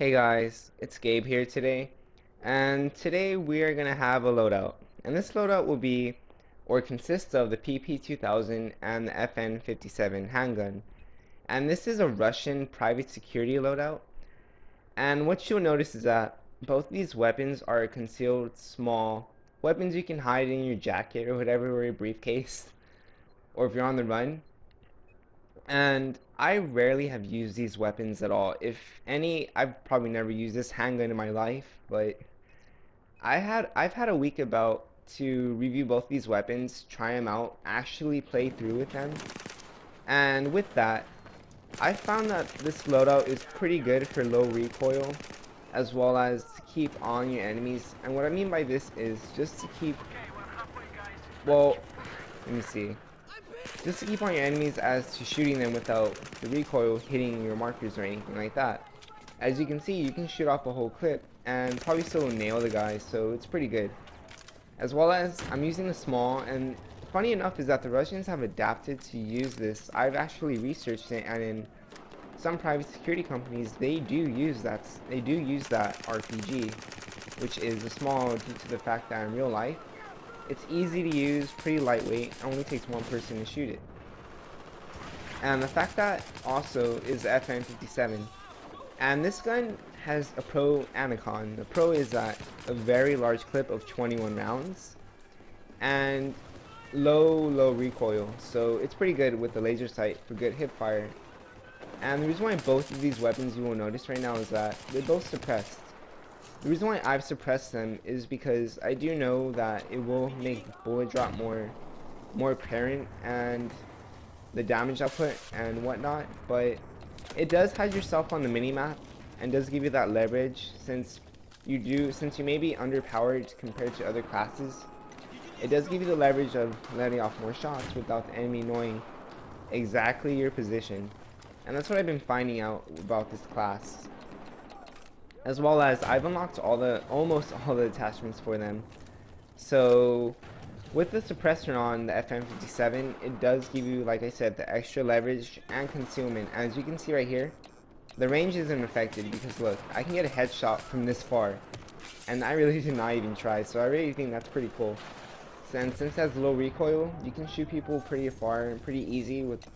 Hey guys, it's Gabe here today, and today we are going to have a loadout. And this loadout will be, or consist of, the PP2000 and the FN57 handgun. And this is a Russian private security loadout. And what you'll notice is that both these weapons are concealed small weapons you can hide in your jacket or whatever, or your briefcase, or if you're on the run. And I rarely have used these weapons at all. If any, I've probably never used this handgun in my life, but I've had a week about to review both these weapons, try them out, actually play through with them. And with that, I found that this loadout is pretty good for low recoil, as well as to keep on your enemies. And what I mean by this is just to keep, well, let me see. Just to keep on your enemies as to shooting them without the recoil hitting your markers or anything like that. As you can see, you can shoot off a whole clip and probably still nail the guy, so it's pretty good. As well as, I'm using the small, and funny enough is that the Russians have adapted to use this. I've actually researched it, and in some private security companies, they do use that RPG, which is a small due to the fact that in real life, it's easy to use, pretty lightweight, only takes one person to shoot it. And the fact that also is the FN57. And this gun has a pro and a con. The pro is that a very large clip of 21 rounds and low recoil. So it's pretty good with the laser sight for good hip fire. And the reason why both of these weapons you will notice right now is that they're both suppressed. The reason why I've suppressed them is because I do know that it will make bullet drop more apparent and the damage output and whatnot, but it does hide yourself on the minimap and does give you that leverage since you may be underpowered compared to other classes. It does give you the leverage of letting off more shots without the enemy knowing exactly your position. And that's what I've been finding out about this class. As well as I've unlocked almost all the attachments for them. So with the suppressor on the FM57, it does give you, like I said, the extra leverage and concealment. As you can see right here, the range isn't affected because look, I can get a headshot from this far, and I really did not even try. So I really think that's pretty cool. And since it has low recoil, you can shoot people pretty far and pretty easy with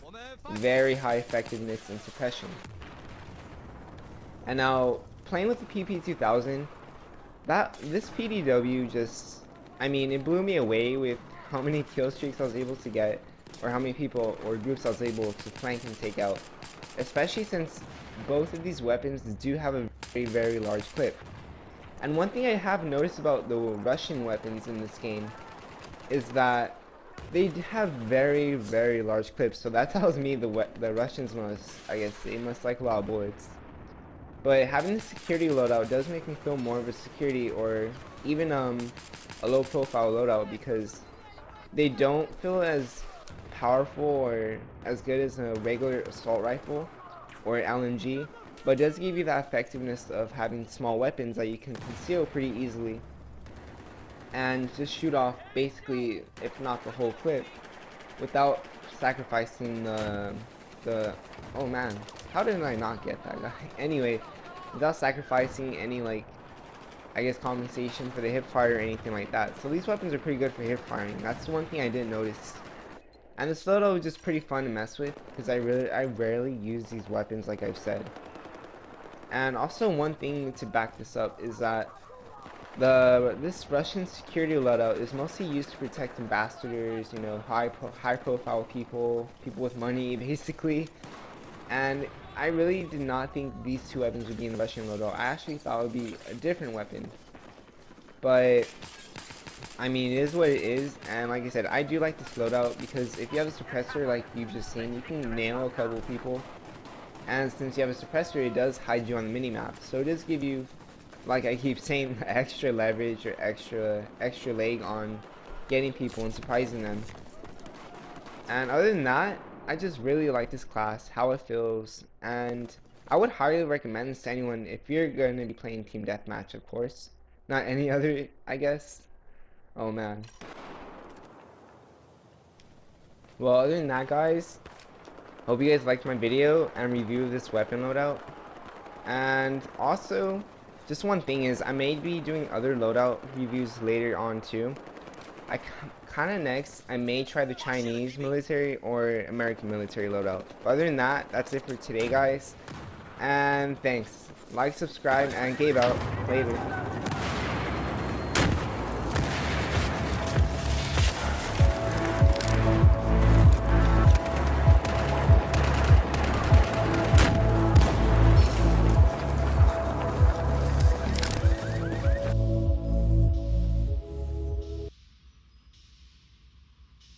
very high effectiveness and suppression. And now, playing with the PP2000, this PDW just, I mean, it blew me away with how many kill streaks I was able to get, or how many people or groups I was able to flank and take out. Especially since both of these weapons do have a very large clip. And one thing I have noticed about the Russian weapons in this game is that they have very large clips. So that tells me the Russians they must like a lot of bullets. But having the security loadout does make me feel more of a security or even a low profile loadout because they don't feel as powerful or as good as a regular assault rifle or LMG, but it does give you that effectiveness of having small weapons that you can conceal pretty easily and just shoot off basically, if not the whole clip, without sacrificing the oh man, how did I not get that guy? Anyway, without sacrificing any, like, I guess, compensation for the hip fire or anything like that. So these weapons are pretty good for hip firing. That's one thing I didn't notice. And this loadout is just pretty fun to mess with because I rarely use these weapons, like I've said. And also one thing to back this up is that this Russian security loadout is mostly used to protect ambassadors, you know, high profile people with money, basically. And I really did not think these two weapons would be in the Russian loadout. I actually thought it would be a different weapon. But I mean, it is what it is, and like I said, I do like this loadout because if you have a suppressor like you've just seen, you can nail a couple people. And since you have a suppressor, it does hide you on the minimap. So it does give you, like I keep saying, extra leverage or extra leg on getting people and surprising them. And other than that, I just really like this class, how it feels, and I would highly recommend this to anyone if you're going to be playing team deathmatch, of course. Not any other, I guess. Oh man. Well, other than that, guys, hope you guys liked my video and review of this weapon loadout. And also, just one thing is, I may be doing other loadout reviews later on too. Kind of next, I may try the Chinese military or American military loadout. But other than that, that's it for today, guys. And thanks. Like, subscribe, and Gabe out. Later.